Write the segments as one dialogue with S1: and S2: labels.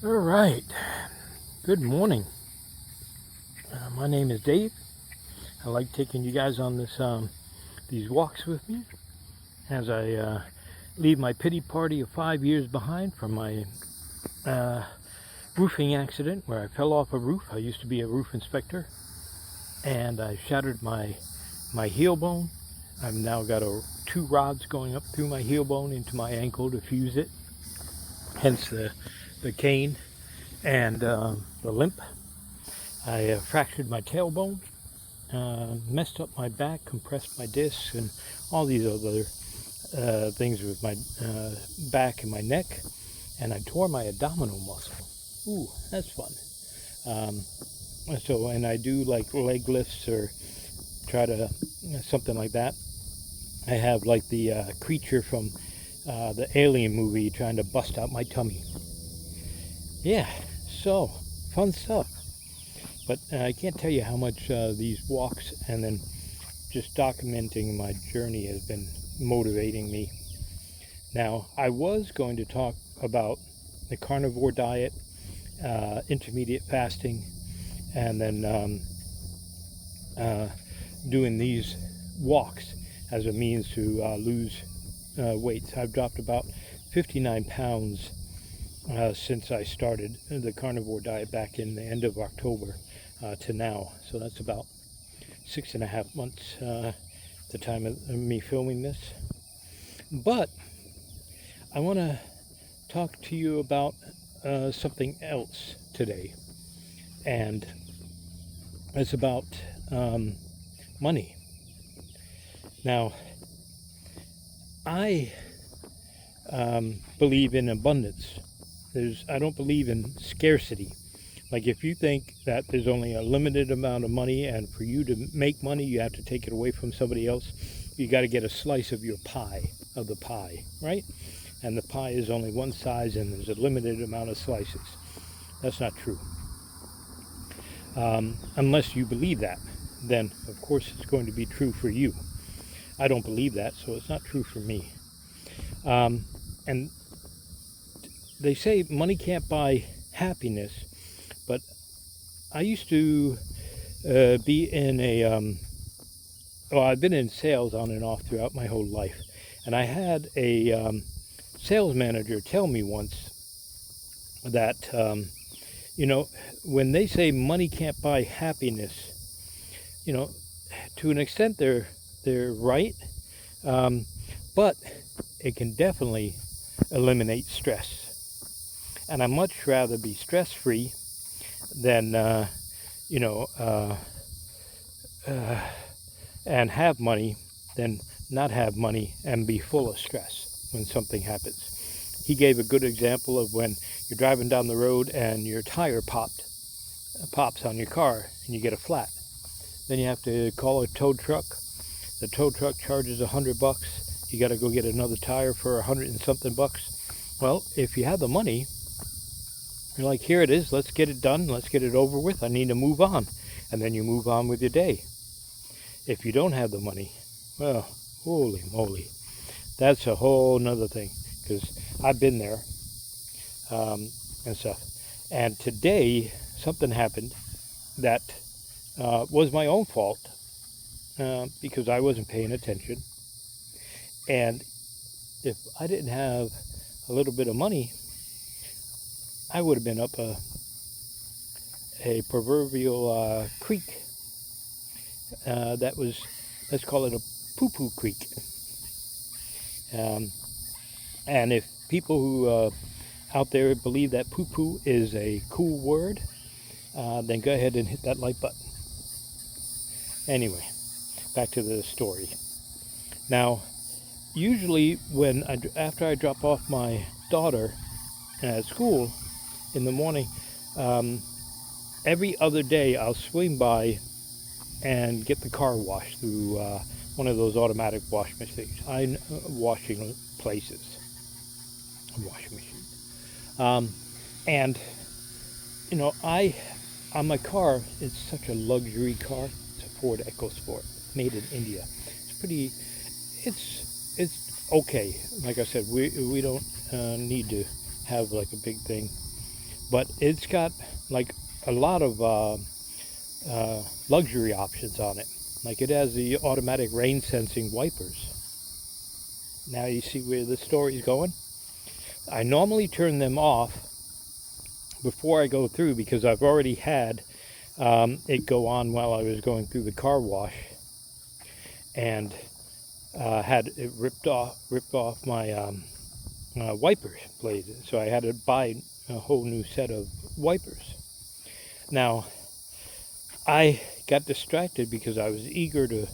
S1: All right. Good morning. My name is Dave. I like taking you guys on these walks with me as I leave my pity party of 5 years behind from my uh, roofing accident where I fell off a roof. I used to be a roof inspector, and I shattered my heel bone. I've now got two rods going up through my heel bone into my ankle to fuse it. Hence the cane and the limp. I fractured my tailbone, messed up my back, compressed my discs, and all these other things with my back and my neck. And I tore my abdominal muscle. Ooh, that's fun. And I do like leg lifts or try to something like that. I have like the creature from the Alien movie trying to bust out my tummy. Yeah, so fun stuff. But I can't tell you how much these walks and then just documenting my journey has been motivating me. Now, I was going to talk about the carnivore diet, intermediate fasting, and then doing these walks as a means to lose weight. I've dropped about 59 pounds since I started the carnivore diet back in the end of October to now. So that's about 6.5 months the time of me filming this. But I want to talk to you about something else today, and it's about money. Now, I believe in abundance. I don't believe in scarcity. Like, if you think that there's only a limited amount of money, and for you to make money you have to take it away from somebody else, you got to get a slice of your pie, of the pie, right? And the pie is only one size and there's a limited amount of slices. That's not true. Unless you believe that, then of course it's going to be true for you. I don't believe that, so it's not true for me. And they say money can't buy happiness, but I used to be in I've been in sales on and off throughout my whole life. And I had a sales manager tell me once that, when they say money can't buy happiness, to an extent they're right, but it can definitely eliminate stress. And I'd much rather be stress-free than, and have money than not have money and be full of stress when something happens. He gave a good example of when you're driving down the road and your tire pops on your car and you get a flat. Then you have to call a tow truck. The tow truck charges $100. You got to go get another tire for 100 and something bucks. Well, if you have the money, you're like, here it is, let's get it done, let's get it over with, I need to move on. And then you move on with your day. If you don't have the money, well, holy moly, that's a whole nother thing, because I've been there and stuff. And today, something happened that was my own fault because I wasn't paying attention. And if I didn't have a little bit of money, I would have been up a proverbial creek that was, let's call it a poo-poo creek. And if people who out there believe that poo-poo is a cool word, then go ahead and hit that like button. Anyway, back to the story. Now, usually after I drop off my daughter at school in the morning, every other day I'll swing by and get the car washed through one of those automatic washing machines. Washing places. Washing machine. And on my car, it's such a luxury car. It's a Ford EcoSport, made in India. It's okay. Like I said, we don't need to have like a big thing, but it's got like a lot of luxury options on it. Like it has the automatic rain sensing wipers. Now you see where the story's going? I normally turn them off before I go through because I've already had it go on while I was going through the car wash, and had it ripped off my wiper blade. So I had to buy a whole new set of wipers. Now, I got distracted because I was eager to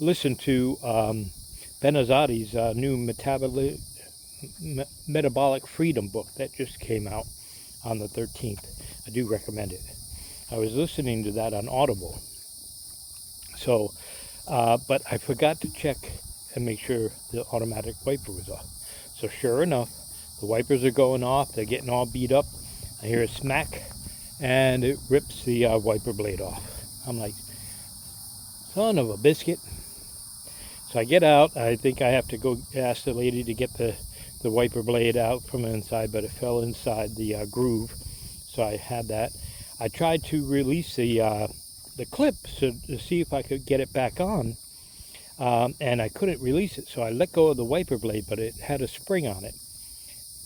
S1: listen to Benazati's new Metabolic Freedom book that just came out on the 13th. I do recommend it. I was listening to that on Audible. So, but I forgot to check and make sure the automatic wiper was off. So sure enough, the wipers are going off. They're getting all beat up. I hear a smack, and it rips the wiper blade off. I'm like, son of a biscuit. So I get out. I think I have to go ask the lady to get the wiper blade out from inside, but it fell inside the groove. So I had that. I tried to release the clip to see if I could get it back on, and I couldn't release it. So I let go of the wiper blade, but it had a spring on it.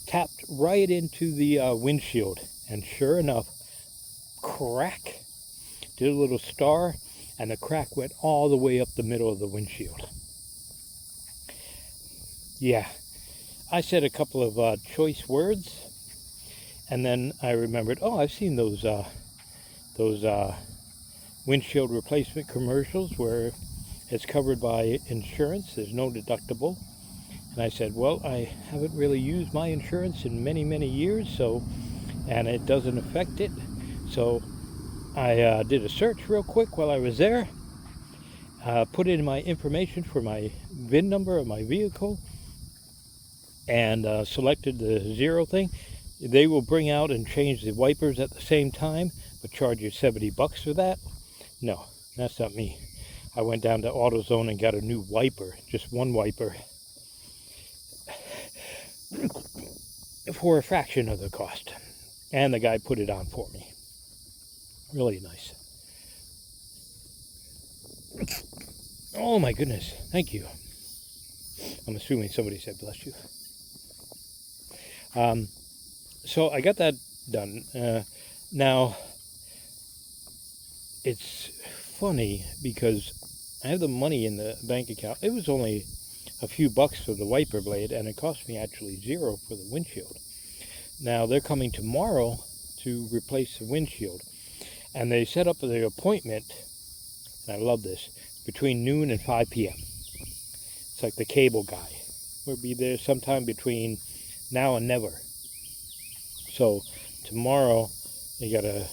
S1: Tapped right into the windshield, and sure enough, crack. Did a little star, and the crack went all the way up the middle of the windshield. Yeah, I said a couple of choice words, and then I remembered, oh, I've seen those windshield replacement commercials where it's covered by insurance. There's no deductible. And I said, well, I haven't really used my insurance in many, many years, so, and it doesn't affect it. So I did a search real quick while I was there, put in my information for my VIN number of my vehicle, and selected the 0 thing. They will bring out and change the wipers at the same time, but charge you $70 for that. No, that's not me. I went down to AutoZone and got a new wiper, just one wiper, for a fraction of the cost. And the guy put it on for me. Really nice. Oh my goodness, thank you. I'm assuming somebody said bless you. So I got that done. Now, it's funny because I have the money in the bank account. It was only a few bucks for the wiper blade, and it cost me actually $0 for the windshield. Now, they're coming tomorrow to replace the windshield, and they set up the appointment, and I love this, between noon and 5 p.m. It's like the cable guy. We'll be there sometime between now and never. So tomorrow, you gotta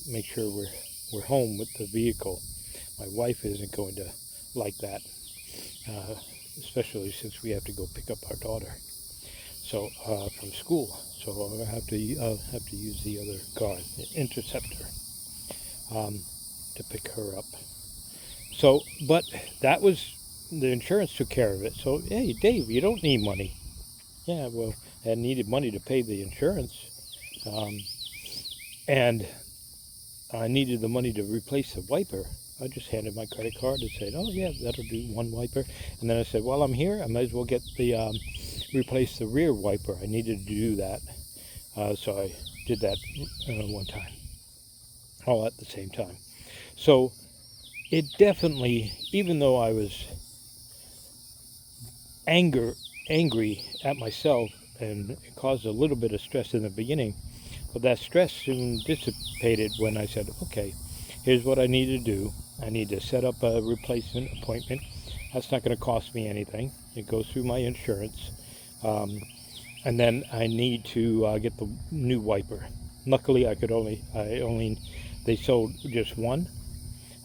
S1: make sure we're home with the vehicle. My wife isn't going to like that, especially since we have to go pick up our daughter. So from school. So I'll have to use the other car, the Interceptor, to pick her up. So, but that was, the insurance took care of it. So, hey, Dave, you don't need money. Yeah, well, I needed money to pay the insurance. And I needed the money to replace the wiper. I just handed my credit card and said, oh yeah, that'll do one wiper. And then I said, while I'm here, I might as well get the, replace the rear wiper. I needed to do that. So I did that one time, all at the same time. So it definitely, even though I was angry at myself, and it caused a little bit of stress in the beginning, but that stress soon dissipated when I said, okay, here's what I need to do. I need to set up a replacement appointment. That's not going to cost me anything. It goes through my insurance. And then I need to get the new wiper. Luckily, they sold just one.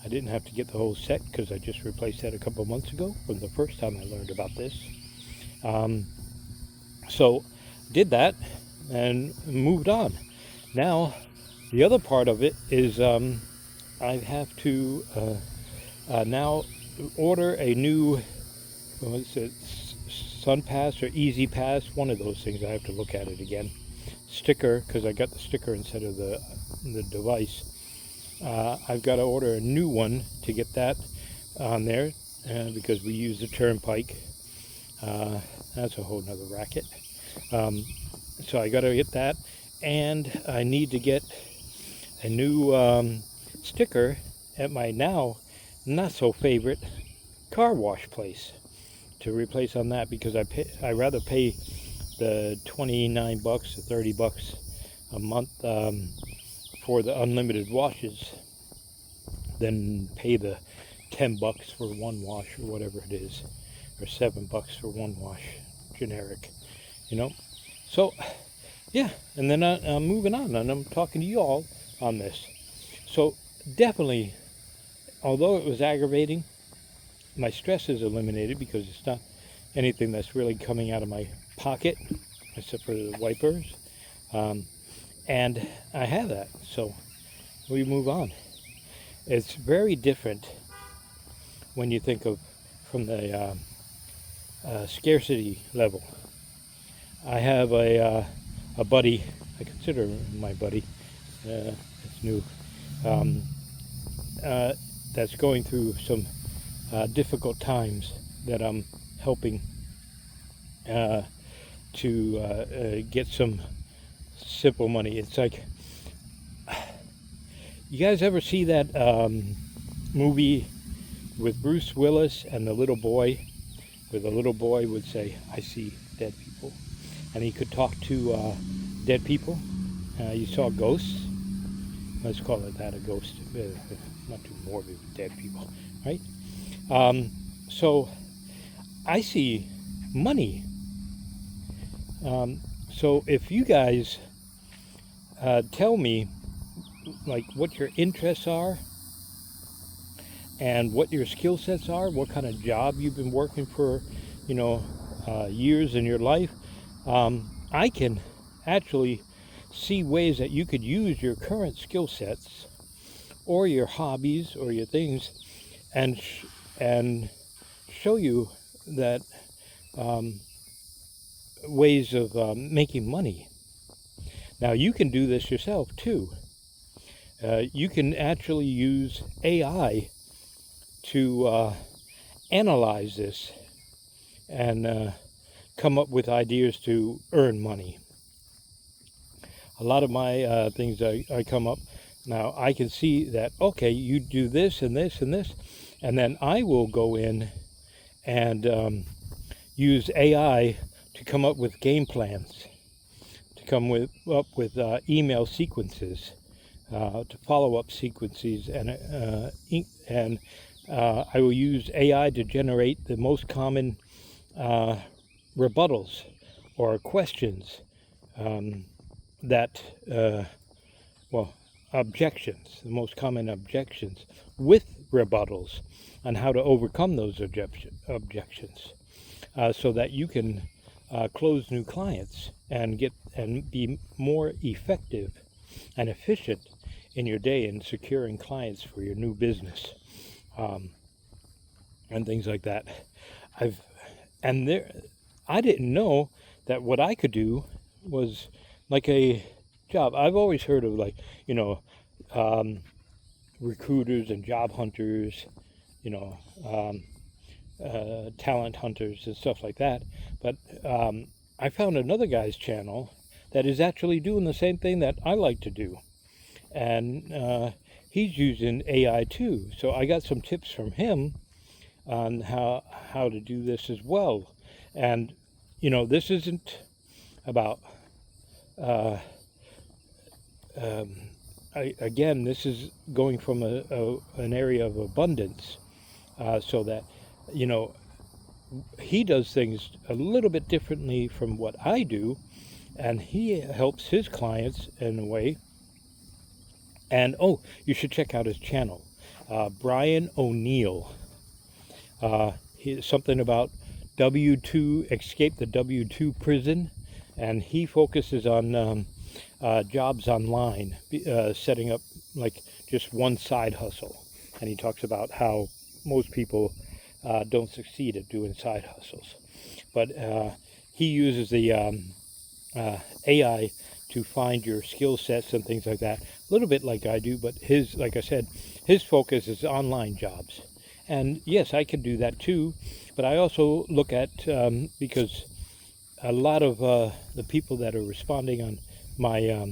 S1: I didn't have to get the whole set because I just replaced that a couple months ago from the first time I learned about this. So did that and moved on. Now, the other part of it is I have to now order a new, what is it, Sun Pass or Easy Pass, one of those things. I have to look at it again. sticker, because I got the sticker instead of the device. I've got to order a new one to get that on there, because we use the turnpike. That's a whole nother racket. So I got to get that, and I need to get a new sticker at my now not so favorite car wash place to replace on that, because I rather pay the 29 bucks or 30 bucks a month for the unlimited washes than pay the 10 bucks for one wash or whatever it is, or 7 bucks for one wash, generic, you know. So yeah, and then I'm moving on, and I'm talking to you all on this. So definitely, although it was aggravating, my stress is eliminated because it's not anything that's really coming out of my pocket, except for the wipers. And I have that, so we move on. It's very different when you think of from the scarcity level. I have a buddy, I consider him my buddy, it's new, that's going through some difficult times that I'm helping to get some simple money. It's like, you guys ever see that movie with Bruce Willis and the little boy, where the little boy would say, "I see dead people," and he could talk to dead people? You saw ghosts? Let's call it that, a ghost. Not too morbid with dead people, right? So I see money. So if you guys tell me like what your interests are and what your skill sets are, what kind of job you've been working for, years in your life, I can actually see ways that you could use your current skill sets or your hobbies or your things and show you that ways of making money. Now you can do this yourself too. You can actually use AI to analyze this and come up with ideas to earn money. A lot of my things I come up, now I can see that, okay, you do this and this and this, and then I will go in and use AI to come up with game plans, to come up with email sequences, to follow-up sequences, and I will use AI to generate the most common rebuttals or questions objections, the most common objections, with rebuttals on how to overcome those objections, so that you can close new clients and be more effective and efficient in your day in securing clients for your new business, and things like that. I didn't know that what I could do was like a job. I've always heard of recruiters and job hunters, talent hunters and stuff like that. But I found another guy's channel that is actually doing the same thing that I like to do. And he's using AI too. So I got some tips from him on how to do this as well. And, this isn't about, again, this is going from an area of abundance, so that, he does things a little bit differently from what I do, and he helps his clients in a way. And you should check out his channel, Brian O'Neill. Something about W2, escape the W2 prison, and he focuses on jobs online, setting up like just one side hustle, and he talks about how most people don't succeed at doing side hustles, but he uses the AI to find your skill sets and things like that. A little bit like I do, but his, like I said, his focus is online jobs. And yes, I can do that too, but I also look at, because a lot of the people that are responding on my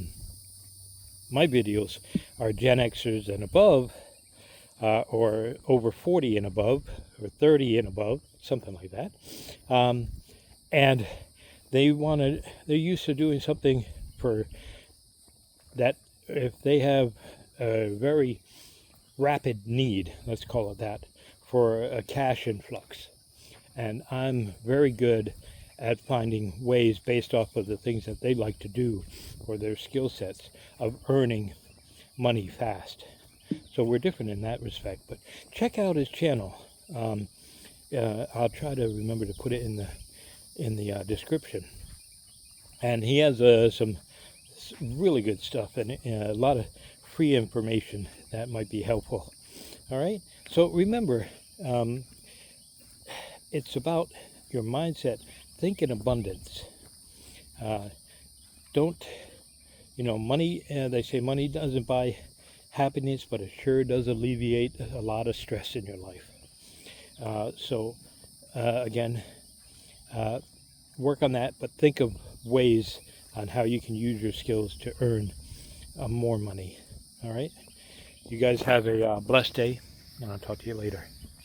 S1: videos are Gen Xers and above, or over 40 and above, or 30 and above, something like that. And they're used to doing something for that. If they have a very rapid need, let's call it that, for a cash influx. And I'm very good at finding ways based off of the things that they like to do or their skill sets of earning money fast. So we're different in that respect, but check out his channel. I'll try to remember to put it in the description. And he has some really good stuff and a lot of free information that might be helpful. All right, so remember, it's about your mindset. Think in abundance. Don't, money, they say money doesn't buy happiness, but it sure does alleviate a lot of stress in your life. Again, work on that, but think of ways on how you can use your skills to earn more money. All right? You guys have a blessed day, and I'll talk to you later.